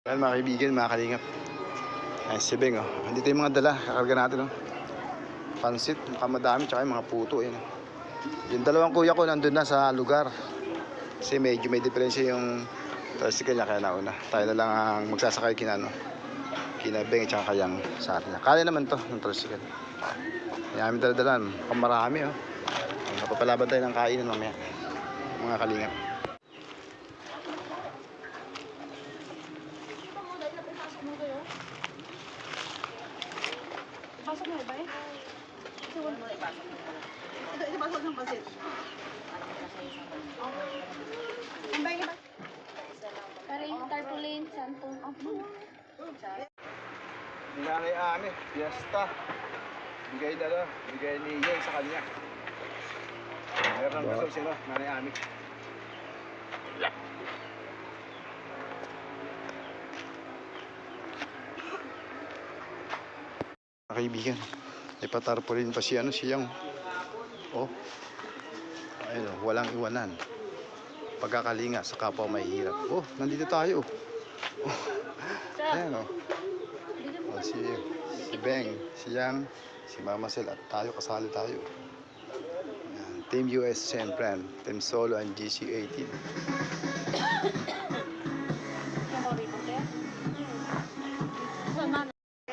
Ayan mga kaibigan, mga kalingap. Ayan si Beng, oh. Andito yung mga dala, kakarga natin, oh. Pansit, madami, tsaka yung mga puto, ayan. Yung dalawang kuya ko nandun na sa lugar. Kasi medyo may diferensya yung tricycle niya, kaya nauna. Tayo na lang ang magsasakay kina Beng, tsaka kayang sa atin. Kaya naman to, yung tricycle. Ayan, may dala-dalan, marami, oh. Napapalaban tayo ng kainan mamaya, mga kalingap. Pasok mo ba eh? Kasi wala mo ipasok mo. Ito pasok ng basit. Ang bahay ba? Para yung tarpaulin, santong. Nanay Ami, fiesta. Bigay ni Yel sa kanya. Meron ng gasol sila, Nanay Ami. Kaibigan, ipatarpaulin pa siyang oh, ayun, walang iwanan, pagkakalinga sa kapwa may hirap. Oh, nandito tayo, oh. Ayan, oh. Oh, si Beng, siyang, si Mama Sel at tayo, kasali tayo. Ayan, Team US siyempre, Team Solo and GC18.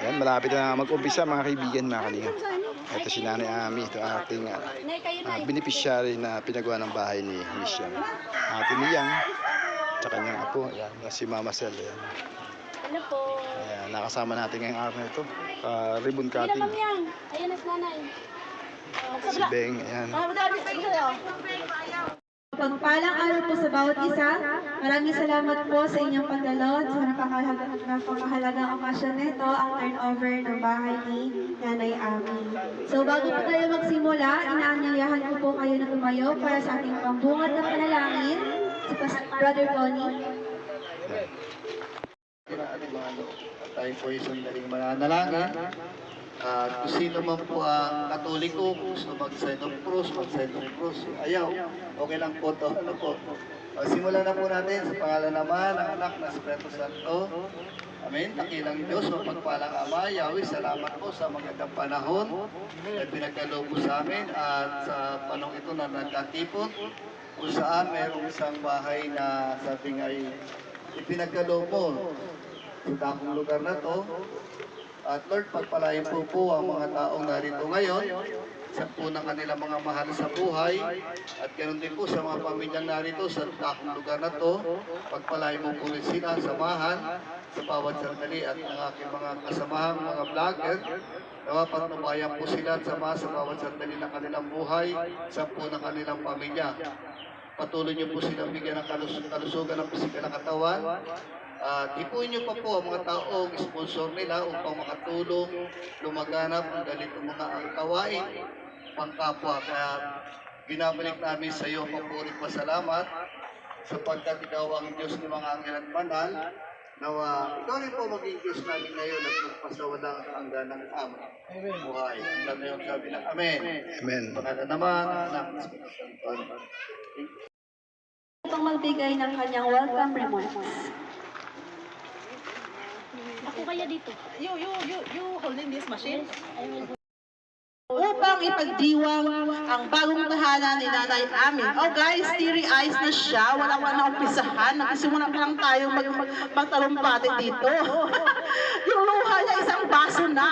Ayan, malapit na mag-umpisa mga kaibigan, mga kalingap. Ito si Nanay Ami, ito ating beneficiary na pinagawa ng bahay ni Mission. Ate Niyang, at kanyang apo, ayan, si Mama Sel. Ayan. Ano po? Ayan, nakasama natin ngayong araw na ito. Ribbon cutting. Ayan na si nanay. Si Beng, ayan. Pagpalang araw po sa bawat isa. Maraming salamat po sa inyong pagdalo at sa napakahalagang okasyon nito, ang turnover ng bahay ni Nanay Ami. So bago po tayo magsimula, inaanyayahan ko po kayo na tumayo para sa ating pambungad na panalangin, si Brother Tony. Tayo po yung sandaling mananalangin. Kung sino man po ang Katoliko, kung gusto mag-sign of cross, mag-sign of cross. Ayaw, okay lang po to. Ano po? Simulan na po natin sa pangalan naman ng anak na Espiritu Santo. Amen. Dakilang Diyos, mapagpalang Ama, Yahweh, salamat po sa magandang panahon na pinagkaloob po sa amin at sa panahon ito na nagkatipon kung saan mayroong isang bahay na sabing ay ipinagkaloob mo sa dakong lugar na to. At Lord, pagpalain po ang mga taong narito ngayon sa po ng kanilang mga mahal sa buhay at ganoon din po sa mga pamilyang narito sa dakong lugar na to. Pagpalain mo po rin sila, samahan sa bawat sandali at ang aking mga kasamahan, mga vlogger. Nawa patnubayan po sila at sama sa bawat sandali ng kanilang buhay sa po ng kanilang pamilya. Patuloy niyo po silang bigyan ng kalusugan ng pisikal na katawan. Ipuin niyo pa po ang mga taong sponsor nila upang makatulong, lumaganap ang ganitong mga ang kawain pangkapwa. Kaya binabalik namin sa iyo papurit pasalamat sapagkat ikaw ang Diyos ng mga anghel at banal. Nawa, ikaw rin po maging Diyos namin ngayon at magpasawalang hanggan ng aming buhay. At ngayon sabi na, Amen. Amen. Pangalan naman, anak ng Espiritu Santo. Itong magbigay ng kanyang welcome remarks. Ako kaya dito. You holding this machine? I will go. Upang ipagdiwang ang bagong tahanan ni Nanay Ami. Oh guys, teary eyes na siya. Wala pa na umpisahan. Nagsimula pa lang tayo magtalumpati dito. Yung luha niya isang baso na.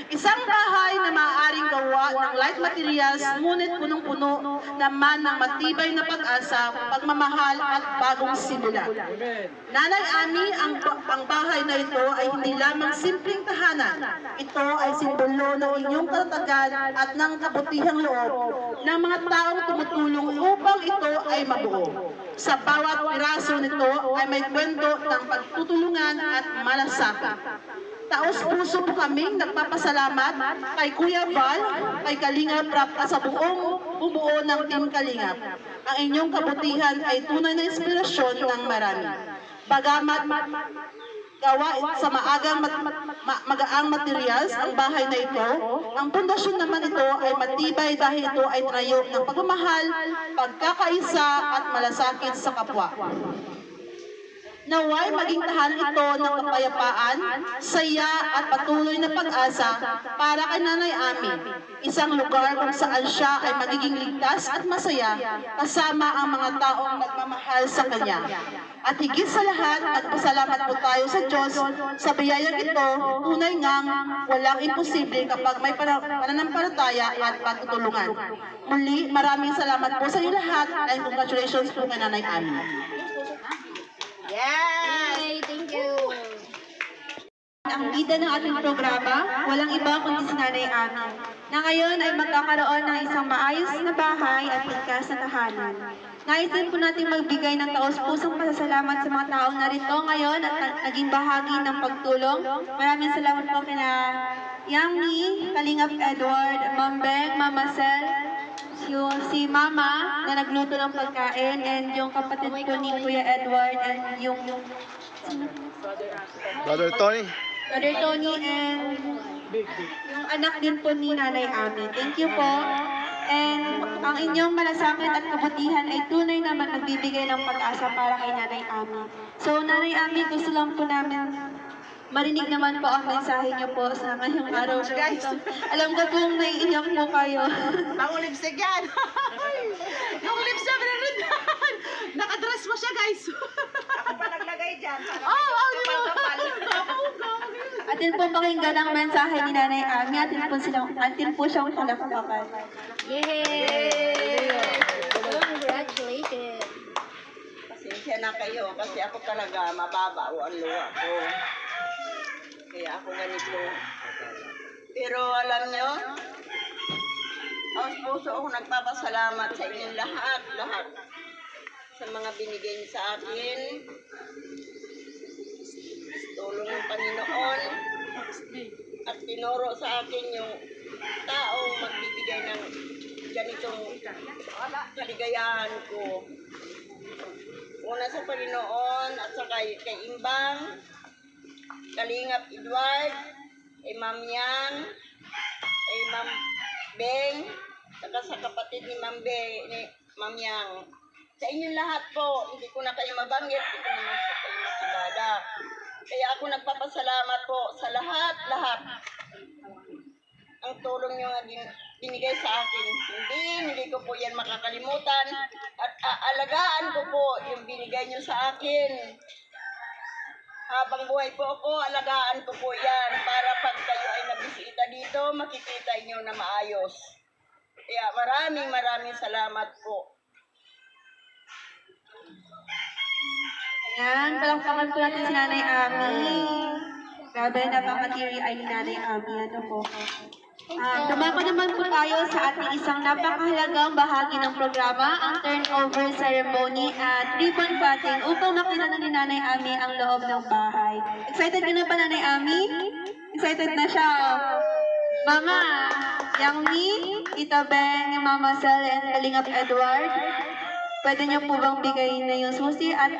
Isang bahay na maaaring gawa ng light materials, ngunit punong-puno naman ng matibay na pag-asa, pagmamahal at bagong simula. Nanay Ami, ang bahay na ito ay hindi lamang simpleng tahanan. Ito ay simbolo ng inyong katatagan at ng kabutihang loob ng mga taong tumutulong upang ito ay mabuo. Sa bawat piraso nito ay may kwento ng pagtutulungan at malasakit. Taos-puso po kaming nagpapasalamat kay Kuya Val, kay Kalingap Rap at sa buong bumuo ng Team Kalingap. Ang inyong kabutihan ay tunay na inspirasyon ng marami. Bagamat gawa sa magaang materials ang bahay na ito, ang pundasyon naman ito ay matibay dahil ito ay trayo ng pagmamahal, pagkakaisa at malasakit sa kapwa. Naway maging tahanan ito ng kapayapaan, saya at patuloy na pag-asa para kay Nanay Ami. Isang lugar kung saan siya ay magiging ligtas at masaya kasama ang mga taong nagmamahal sa Kanya. At higit sa lahat, nagpasalamat po tayo sa Diyos sa biyayang ito, tunay ngang walang imposible kapag may pananampalataya at pagtutulungan. Muli, maraming salamat po sa inyo lahat and congratulations po kay Nanay Ami. Yay! Thank you! Ang bida ng ating programa, walang iba kundi si Nanay Ami, na ngayon ay magkakaroon ng isang maayos na bahay at ligtas na tahanan. Nais din po natin magbigay ng taos-pusong pasasalamat sa mga taong narito ngayon at naging bahagi ng pagtulong. Maraming salamat po kina Yangmi, Kalingap Edward, Ma'am Beng, Mama Sel, si Mama na nagluto ng pagkain, and yung kapatid ko ni Kuya Edward, and yung Brother Tony. Brother Tony, and yung anak din po ni Nanay Ami. Thank you po. And ang inyong malasakit at kabutihan ay tunay naman nagbibigay ng pag-asa para kay Nanay Ami. So, Nanay Ami, gusto lang po namin marinig naman po ang mensahe niyo po sa ngayong araw. Guys, alam ko pong naiiyak po kayo. Bagong lipstick yan! Yung lips niya, meron nakadress mo siya, guys. Ako pa naglagay dyan. Atin po pakinggan ang mensahe ni Nanay Ami. Atin po siyang palakpakan. Yay! Congratulations! Pasensya na kayo kasi ako talaga mababa o ang luha ko. Kaya ako ganito. Pero alam nyo, ang puso ako nagpapasalamat sa inyong lahat. Sa mga binigay niyo sa akin. Tulong ng Panginoon. At tinuro sa akin yung taong magbibigay ng ganitong kaligayahan ko. Una sa Panginoon at sa kay Imbang, Kalingap Edward, kay Ma'am Yang, kay Ma'am Beng, saka sa kapatid ni Ma'am Yang. Sa inyong lahat po, hindi ko na kayo mabanggit, hindi ko naman sa kayo makilala. Kaya ako nagpapasalamat po sa lahat. Ang tulong nyo nga binigay sa akin. Hindi ko po yan makakalimutan. At aalagaan ko po yung binigay nyo sa akin. Habang buhay po ako, alagaan ko po yan para pag kayo ay nabisita dito, makikita nyo na maayos. Kaya maraming salamat po. Ayan, palakpakan po natin si Nanay Ami. Grabe, napaka-teary eye ni Nanay Ami. Ano po? Dumako naman po tayo sa ating isang napakahalagang bahagi ng programa, ang turnover ceremony at ribbon cutting upang makilala ni Nanay Ami ang loob ng bahay. Excited ka na ba, Nanay Ami? Excited na siya. Mama, Yangmi, Tita Beng, Mama Sel, and Kalingap Edward, pwede niyo po bang bigay na yung susi at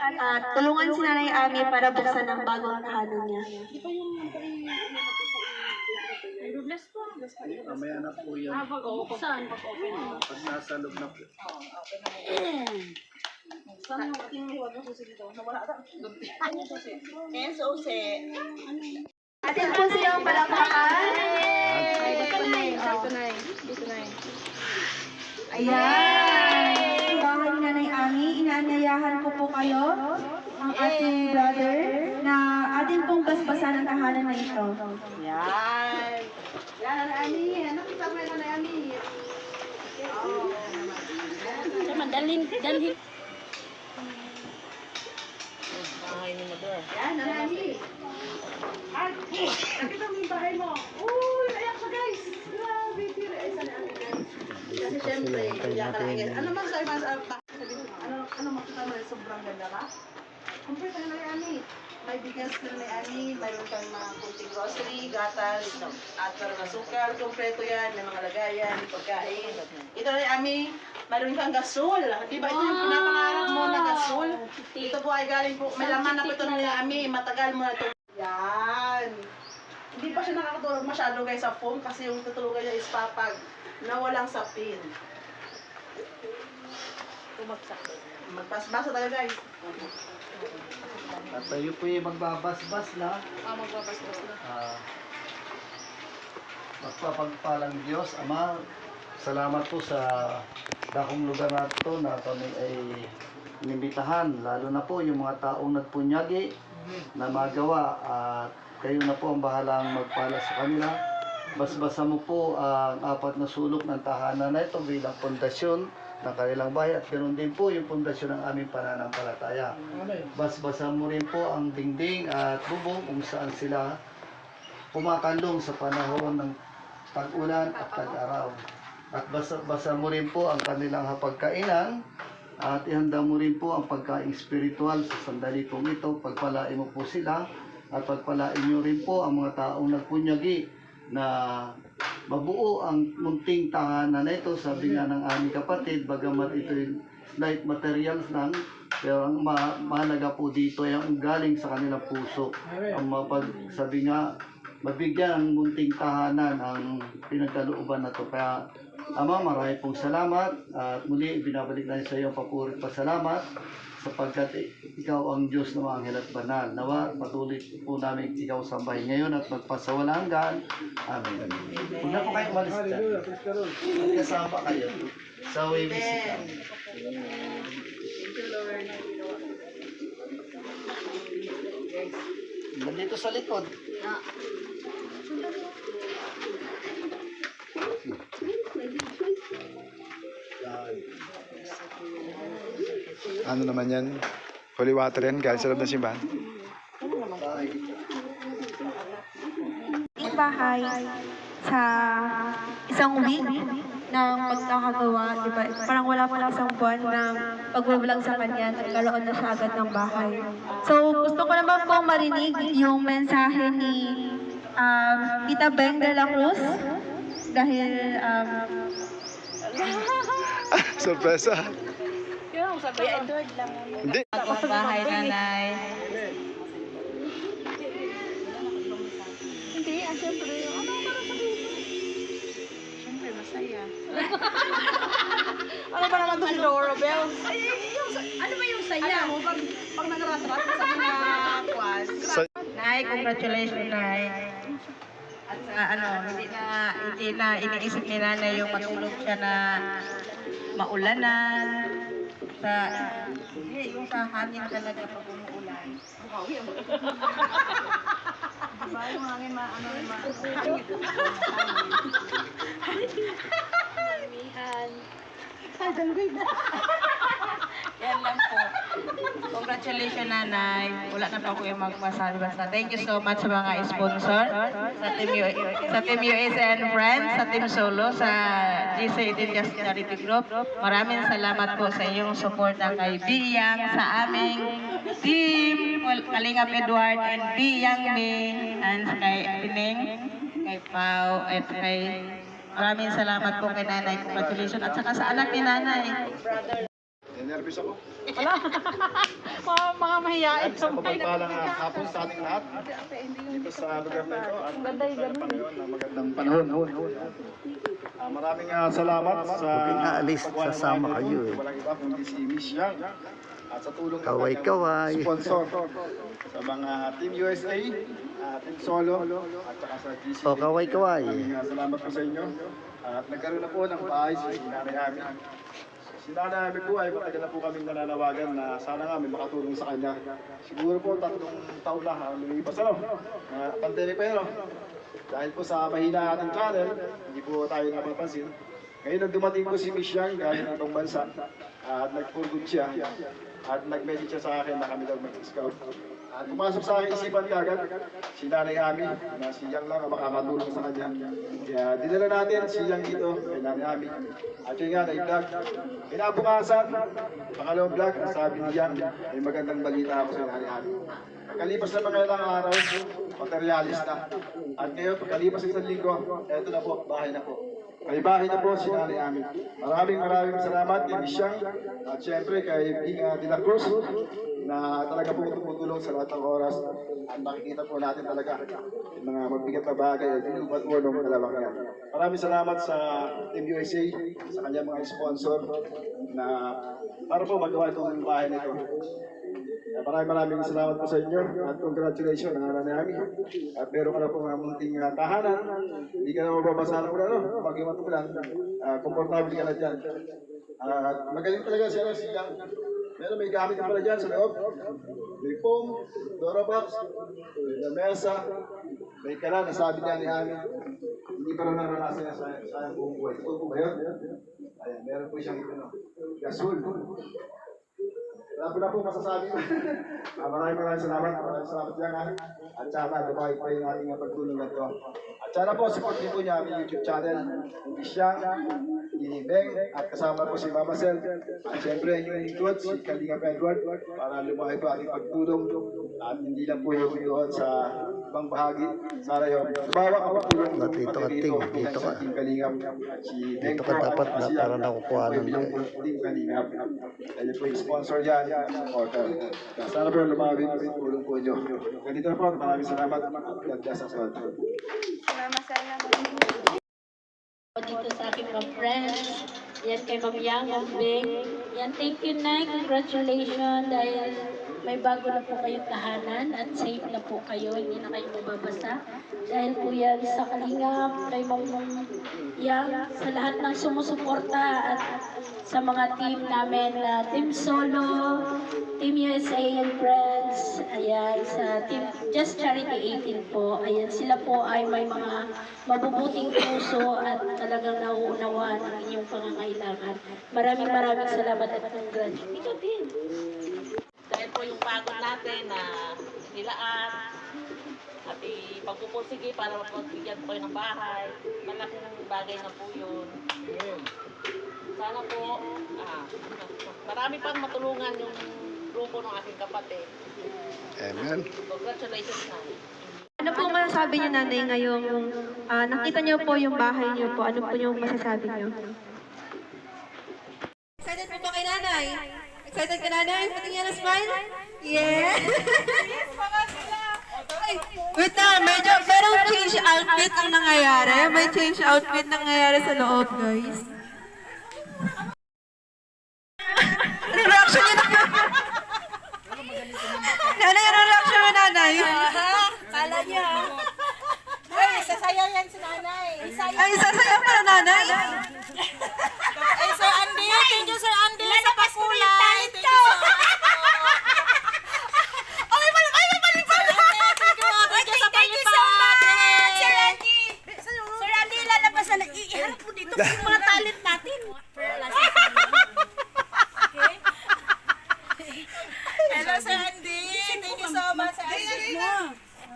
tulungan si Nanay Ami para buksan ang bagong tahanan niya? Bless po. Mamaya na po yan. Pag-open. Pag nasa loob na po. Ayan, susi. Atin po silang palakpakan. Dito na eh. Ayan! Bahay ni Nanay Ami, inaanyayahan ko po kayo, ang ating brother, na atin pong basbasan ang tahanan na ito. Yan, Nanay Ami. Nakita mo yung Nanay Ami. Tama, dalhin. Yan, Nanay Ami. Nakita mo yung bahay mo. Uy, ayak ka, guys. Grabe, tira. Ay, Nanay Ami, guys. Kasi syempre, iyak ka lang, guys. Ano man sa'yo, ano makita mo, sobrang ganda ka? Kumpre ka, Nanay Ami. May bigas ka, Nanay Ami. Mayroon kang mga kunting grocery, gatas, at parang asukal. Kompleto yan, may mga lagayan, pagkain. Ito, Nanay Ami, mayroon kang gasol. Di ba ito yung pinapangarap mo na gasol? Ito po ay galing po, may laman na po ito, Nanay Ami. Matagal mo na ito. Yan. Hindi pa siya nakakatulog masyado, guys, sa foam kasi yung tutulugan niya is papag na walang sapin. Magpasbasa tayo, guys. At tayo po yung magbabasbas na. Magbabas-bas na. Magpapagpalang Diyos, Ama, salamat po sa dakong lugar na ito na kami ay inimbitahan, lalo na po yung mga taong nagpunyagi na magawa at kayo na po ang bahalang magpala sa kanila. Basbasa mo po ang apat na sulok ng tahanan na ito bilang pundasyon ng kanilang bahay at ganoon din po yung pundasyon ng aming pananampalataya. Basbasa mo rin po ang dingding at bubong kung saan sila pumakalong sa panahon ng tag-ulan at tag-araw. At basa mo rin po ang kanilang hapagkainan at ihanda mo rin po ang pagkain spiritual sa sandali pong ito. Pagpalain mo po sila at pagpalain nyo rin po ang mga taong nagpunyagi na mabuo ang munting tahanan na ito. Sabi nga ng aming kapatid, bagamat ito yung light materials lang, pero ang mahalaga po dito ay ang galing sa kanilang puso. Ang sabi nga, mabigyan ang munting tahanan ang pinagkalooban na ito. Kaya Ama, marami pong salamat at muli binabalik natin sa iyo ang papuri at pasalamat sapagkat ikaw ang Diyos ng mga anghel at banal. Nawa, patuloy po namin ikaw sambahin ngayon at magpasawala hanggan. Amen. Huwag na po kayo umalis dyan. Magkasama kayo sa way visit. Nandito sa likod. Ano naman yan? Holy water yan, galing sa loob ng simbahan. Yung bahay sa isang week ng pagkakagawa, di ba? Parang wala pa lang isang buwan ng pagbabalag sa kanya, nagkaroon na siya agad ng bahay. So, gusto ko naman pong marinig yung mensahe ni Tita Beng de la Cruz dahil Sorpresa. Kaya ako sabi ko. Hindi. Bahay, nanay. Hindi, siyempre. Ano para sabihin mo? Siyempre, masaya. Ano ba naman to si Dorobel? Ano ba yung saya? Alam mo, pag nag-rat-rat sa mga kwas. Nay, congratulations, Nay. At sa hindi na iniisip ni Nanay yung matulog siya na maulanan. Yung sa hangin talaga pag umuulan. Diba yung hangin Yan lang po. Congratulations, Nanay. Wala na pa ako yung magmasabi. Basta thank you so much sa mga sponsor, sa Team USA and Friends, sa Team Solo, sa GC Just Charity Group. Maraming salamat po sa iyong suporta kay Biyang, sa aming team, Kalingap Edward and Biyang Me, and kay Tining, kay Pao, at kay maraming salamat po kay Nanay. Congratulations. At saka sa anak ni Nanay. Nervous ako. Mga mahiyain. Sa mapagpalang hapon sa ating lahat. Dito sa lugar na ito. At Panginoon na magandang panahon. Maraming salamat sa sasama kayo eh. Walang iba kundi si Miss Yang. At sa tulong ng Kaway-kaway. kanyang sponsor sa mga Team USA, Team Solo, at saka sa GC. Kaway-kaway. Maraming salamat po sa inyo. At nagkaroon na po ng bahay si Nanay Ami. Si Nanay Ami po ay matagal na po kaming nananawagan na sana nga may makatulong sa kanya. Siguro po 3 taon na lumipas pandemic pa yun. Dahil po sa mahina ating channel, hindi po tayo napapansin. Ngayon nang dumating po si Miss Yang galing ng ibang bansa at nag-forgood siya at nag-message siya sa akin na kami daw mag-scout. At pumasok sa aking isipan kagad si Nanay Ami na si Yang lang ang makakatulong sa kanya. Kaya dinala natin si Yang dito kay Nanay Ami. At yun nga, na-vlog. Kinabukasan, pangalawang vlog, sabi ni Yang, may magandang balita ako sa Nanay Ami. Pagkalipas na mga ilang araw, materialis na. At ngayon, pagkalipas ng 1 linggo, eto na po, bahay na po. May bahay na po si Nanay Ami. Maraming salamat kay Miss Yang at syempre kay Bing de la Cruz na talaga po tumutulong sa lahat ng oras. At makikita po natin talaga yung mga mabigat na bagay at inubat mo ng kalawang yan. Maraming salamat sa Team USA, sa kanyang mga sponsor na para po magawa itong bahay nito. Maraming salamat po sa inyo at congratulations ang anak namin. At meron ka na po mga munting tahanan. Hindi ka na mababasa ng ulan, no? Pag yung matulan, komportable ka na dyan. At magaling talaga siya, siya. Meron may gamit ka pala dyan sa loob. May foam, Dorobox, may mesa, may kalan, nasabi niya ni Amin. Hindi pa rin naranasan niya sa buong buhay. Ito po ba yun? Ayan, meron po siyang gasol. Wala po na po masasabi ko. Maraming salamat. Maraming salamat dyan. At sana, dumayo pa yung ating pagtulong na ito. At sana po, support niyo po niya ang YouTube channel. Hindi siya, ni Beng, at kasama po si Mama Sel. At siyempre, yung include si Kalingap Edward para lumayo po ating pagtulong. At hindi lang po yung doon sa ibang bahagi. Sana yung sumawa ang pagtulong. Dito ka, Ting. Dito ka. Kalingap. At si Beng Dito ka dapat na para nakukuha ng Team Kalingap. Ayun po yung sponsor yan. Sana po lumawin po yung tulong po nyo. Ganito na po, maraming salamat. God bless us all. Dito sa aking mga friends. Yan kay Ma'am Yang, Ma'am Bing. Yan, thank you, Nay. Congratulations dahil may bago na po kayong tahanan at safe na po kayo. Hindi na kayo mababasa. Dahil po yan sa Kalingap, kay Ma'am Yang, sa lahat ng sumusuporta at sa mga team namin na Team Solo, Team USA and Friends, ayan, sa Team Just Charity 18 po. Ayan, sila po ay may mga mabubuting puso at talagang nauunawaan ang inyong pangangailangan. Maraming salamat at congratulations. Ikaw din. Dahil po yung pagod natin na nilaan at ipagpupursige para mapagbigyan po kayo ng bahay. Malaking bagay na po yun. Sana po, marami pang matulungan yung grupo ng aking kapatid. Amen. Congratulations na. Ano po masasabi niyo, Nanay, ngayong nakita niyo po yung bahay niyo po? Ano po yung masasabi niyo? Excited po ba kay Nanay? Excited ka, Nanay? Patingin na smile? Yes! Ay, wait na, merong change outfit ang nangyayari. May change outfit nangyayari sa loob, guys. Ano reaction niyo na? Nanay, ano reaction mo, Nanay? Kala niya. Ay, sasayaw yan si nanay. Ay, sasayaw ka na, Nanay? Ay, Sir Andy. Thank you, Sir Andy. Sa pakulay. Thank you so much. Okay, balik. Thank you so much, Sir Andy. Sir Andy, lalabas na. Iharap po dito yung mga talent natin. Hello, Sir Andy. Thank you so much, Sir Andy.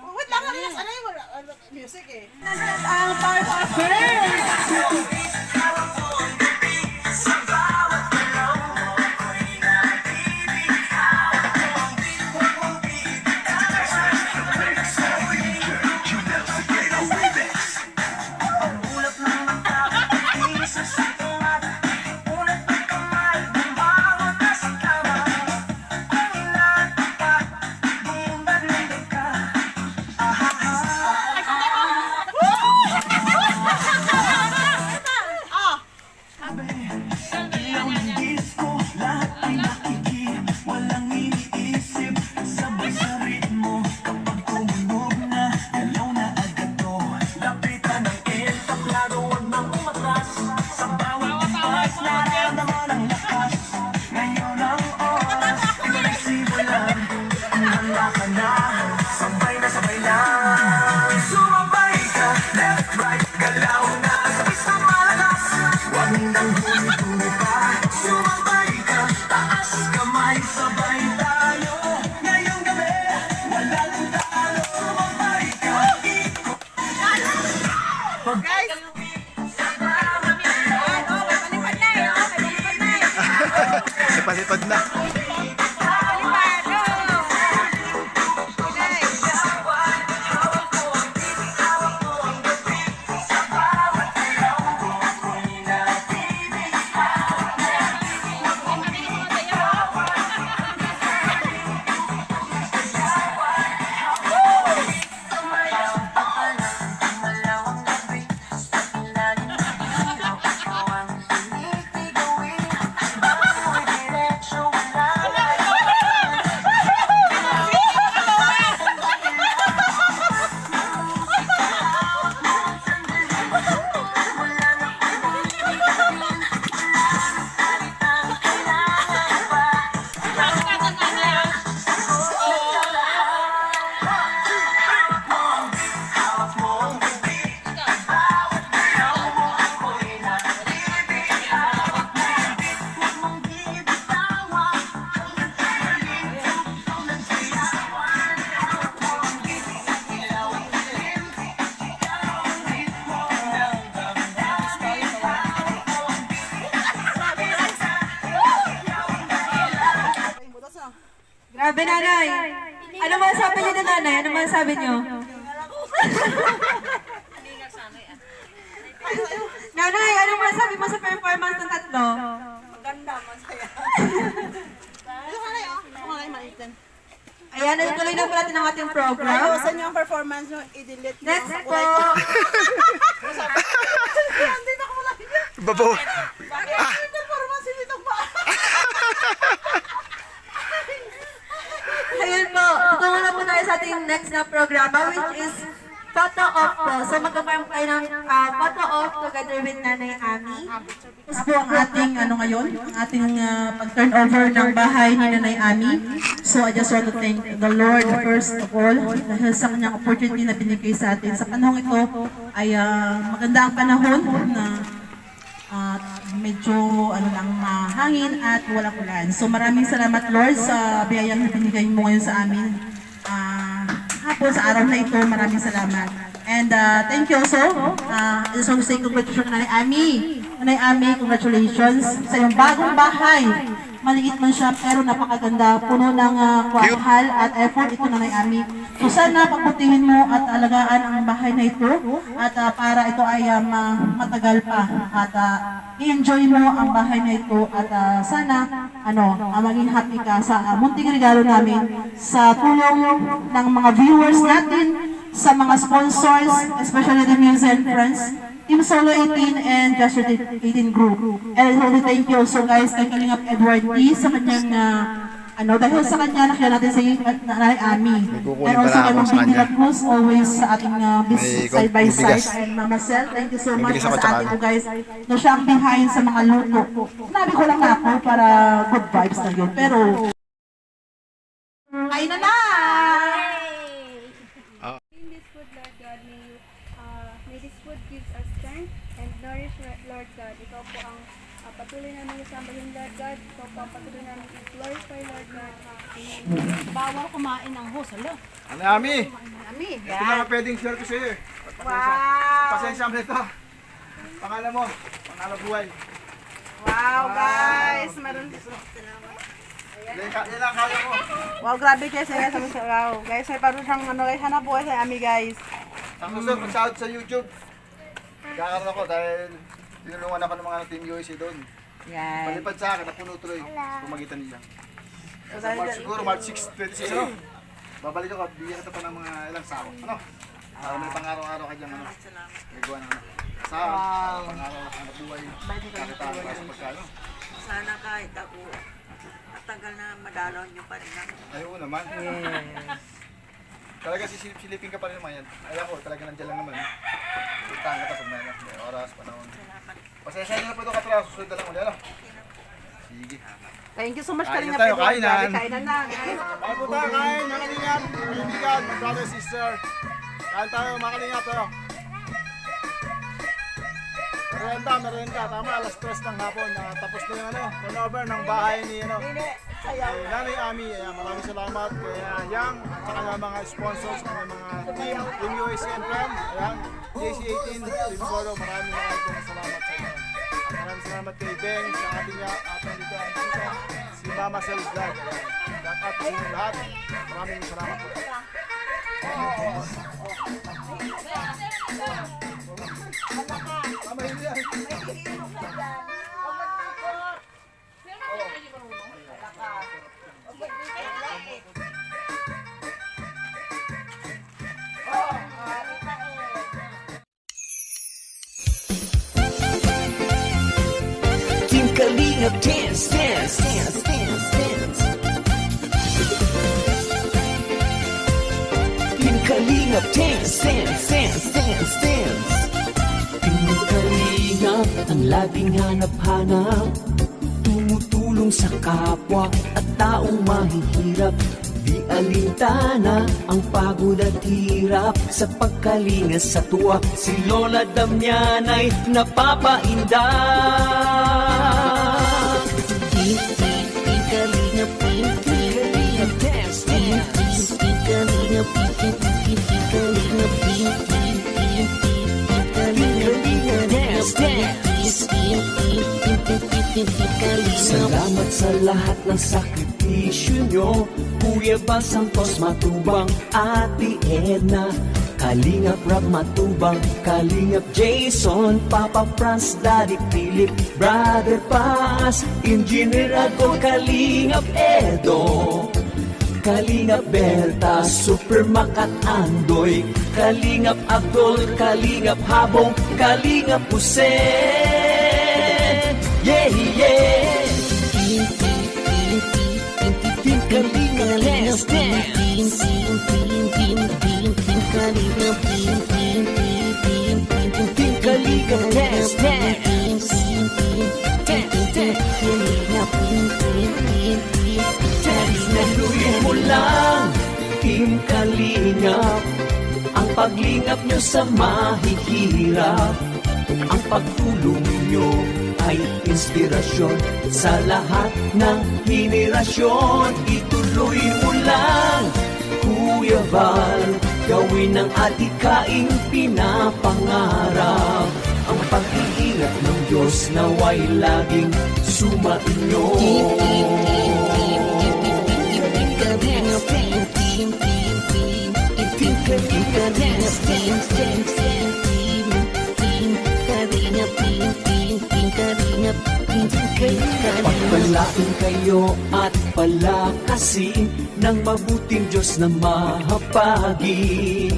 Wait lang, ano yung music eh. Ang part of first! Lipad na. nanay. Ano masasabi niyo na nanay? Ano masasabi niyo? Nanay, ano masasabi mo sa performance ng tatlo? Maganda, masaya. Ayan, ituloy na po natin ang ating program. Ayusin niyo ang performance nyo, i-delete niyo. Next po. Babaw. Ayun po, tutungo na po tayo sa ating next na programa, which is photo off po. So magkakarang tayo ng photo off together with Nanay Ami. Tapos po ang ating ngayon, ang ating pag-turn over ng bahay ni Nanay Ami. So I just want to thank the Lord first of all dahil sa kanyang opportunity na binigay sa atin. Sa panahon ito ay maganda ang panahon na medyo hangin at walang ulan. So maraming salamat Lord sa biyayang na binigay mo ngayon sa amin. Hapon sa araw na ito, maraming salamat. And thank you also. I just want to say congratulations Nanay Ami. Nanay Ami, congratulations sa iyong bagong bahay. Maliit man siya pero napakaganda. Puno ng kwahal at effort ito Nanay Ami. So sana pagbutihin mo at alagaan ang bahay na ito at para ito ay matagal pa at i-enjoy mo ang bahay na ito at sana maging happy ka sa munting regalo namin sa tulong ng mga viewers natin, sa mga sponsors, especially the Muse and Friends, Team Solo 18 and Just 18 Group. And I want to thank you also guys kay Kalingap Edward T sa kanyang dahil sa kanya nakilala natin si Nanay Ami. And also kay Ma'am Bindy Cruz, always sa ating side by side. And Mama Sel, thank you so much sa ating ko guys na siya ang behind sa mga luto. Sinabi ko lang ako para good vibes na yun. Pero ay na na! In this food, Lord God, may this food gives us strength and nourish, Lord God. Ikaw po ang patuloy namin isambahin, Lord God. Ikaw po ang patuloy namin i-glorify, Lord God. Bawal kumain ng husalo. Ano, Ami? Ito na nga pwedeng share ko sa'yo eh. Pasensya mo nito. Pangalan mo, pangalan buhay. Wow guys! Meron Yan lang kaya ko. wow, grabe guys, sa wow. Guys, may parang siyang guys, hanap buhay sa Ami guys. Ang gusto, mag-shout sa YouTube. Kakaroon ako dahil tinulungan ako ng mga Team USA doon. Yan. Palipad sa akin, napuno tuloy. Pumagitan niya. Siguro March 6, 26, ano? Babalik ako at bigyan kita pa ng mga ilang sako. Ano? Para may pang-araw-araw ka dyan, ano? Nagawa na, ano? Sa pang-araw, hanap buhay. Kakita ka sa pagkano. Sana kahit ako, matagal na madalaw niyo pa rin ako. Ayaw naman. Talaga sisilipin ka pa rin naman yan. Ayaw ko, talaga nandiyan lang naman. Puntahan ka pa pag may oras, panahon. Pasensya nyo na po ito kapra, susunod na lang ulit, ano? Sige. Thank you so much Kain Kalingap na tayo, Edward. kainan. Grabe, kainan na. Kain po tayo, kain, mga kalingap, kaibigan, brother, sister. Kain tayo, mga kalingap, tayo. Merienda, tama, alas 3 ng hapon. Tapos na yung turnover ng bahay ni Nanay Ami. Maraming salamat kay Yang, at saka ng mga sponsors, ng mga Team USA and Friends, JC18, Team Solo, maraming salamat sa inyo. At maraming salamat kay Beng, sa ating dito, si Mama Sel Vlog. Shout out sa inyo lahat. Maraming salamat po. Tama hindi yan. Team Kalingap dance, dance, dance, dance, dance. Team Kalingap dance, dance, dance, dance, dance. Team Kalingap ang laging hanap-hanap, tumutulong sa kapwa at taong mahihirap. Di alintana ang pagod at hirap sa pagkalinga sa tuwa. Si Lola Damianay napapainda. Kalingap, Kalingap dance, dance. Kalingap, Kalingap, Kalingap dance, dance. Salamat sa lahat ng sakripisyo nyo Kuya Bal Santos matubang, Ate Edna, Kalingap Rab matubang, Kalingap Jason, Papa Franz, Daddy Philip, Brother Paz, Engineer Agol, Kalingap Edo, Kalingap Berta, Super Makat Andoy, Kalingap Abdol, Kalingap Habong, Kalingap Jose. Yeah, yeah. Team Kalingap, let's dance. Team Kalingap, let's dance. Naluin mo lang, Team Kalingap, ang paglingap nyo sa mahihirap. Ang pagtulong nyo ay inspirasyon sa lahat ng henerasyon. Ituloy mo lang, Kuya Val, gawin ang adikaing pinapangarap. Ang pag-iingat ng Diyos naway laging sumainyo. Pagpalain kayo at palakasin ng mabuting Diyos na mahapagin.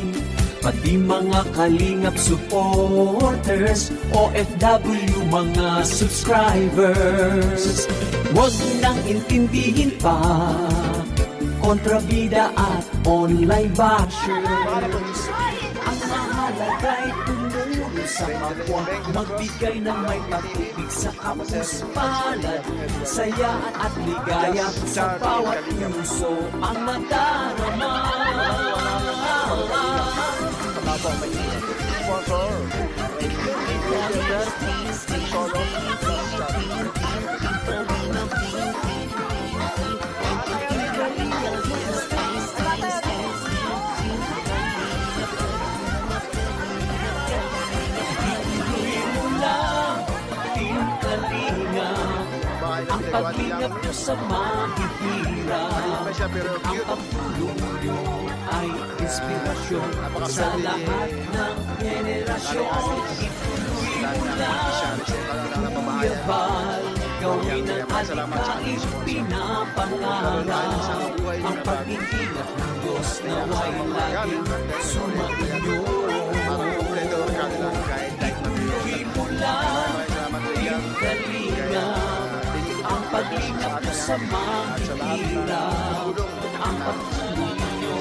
Pati mga Kalingap supporters, OFW mga subscribers, huwag nang intindihin pa kontrabida at online bashers. Ang mahalaga'y tumulong sa kapwa, magbigay ng may pag-ibig sa kapos palad, saya at ligaya sa bawat puso ang nadarama. Ang paglingap nyo sa mahihirap, ang pagtulong nyo ay inspirasyon sa lahat ng henerasyon. Ituloy mo lang, Kuya Val, gawin ang adikaing pinapangarap. Ang pag-iingat ng Diyos naway laging sumainyo. Ituloy mo lang, Team Kalingap, ang paglingap nyo sa mahihirap. Ang pagtulong nyo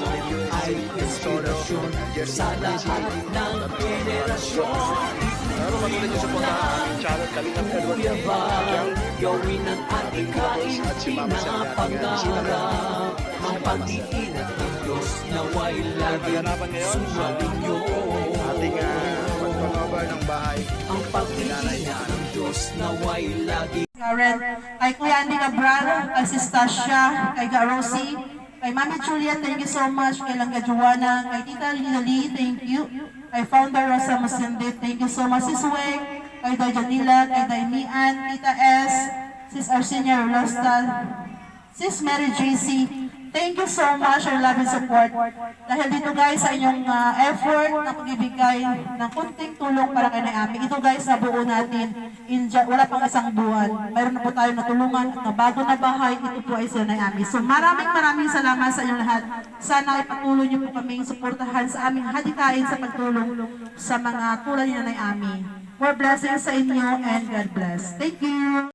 ay inspirasyon sa lahat ng henerasyon. Ituloy mo lang, Kuya Val, gawin ang adikaing pinapangarap. Ang pag-iingat ng Diyos naway laging sumainyo. Ang pag-iingat ng Diyos naway laging Karen, kay Kuya Andy Cabral, kay Sis Tasha, kay Ga Rosie, kay Mami Julia, thank you so much, kay Langga Joanna, kay Tita Lina Lee, thank you, kay Founder Rosa Masinde, thank you so much, Sis Weng, kay Day Janila, kay Day Mian, Tita S, Sis Arsinia Rostal, Sis Mary JC, thank you so much for love and support. Dahil dito guys sa inyong effort na pagbibigay ng kunting tulong para kay Naomi. Ito guys nabuo natin wala pang isang buwan. Mayroon na po tayo natulungan at na bago na bahay. Ito po ay si Naomi. So maraming salamat sa inyong lahat. Sana ipatuloy niyo po kaming suportahan sa aming hadikain sa pagtulong sa mga tulad ni Naomi. More blessings sa inyo and God bless. Thank you.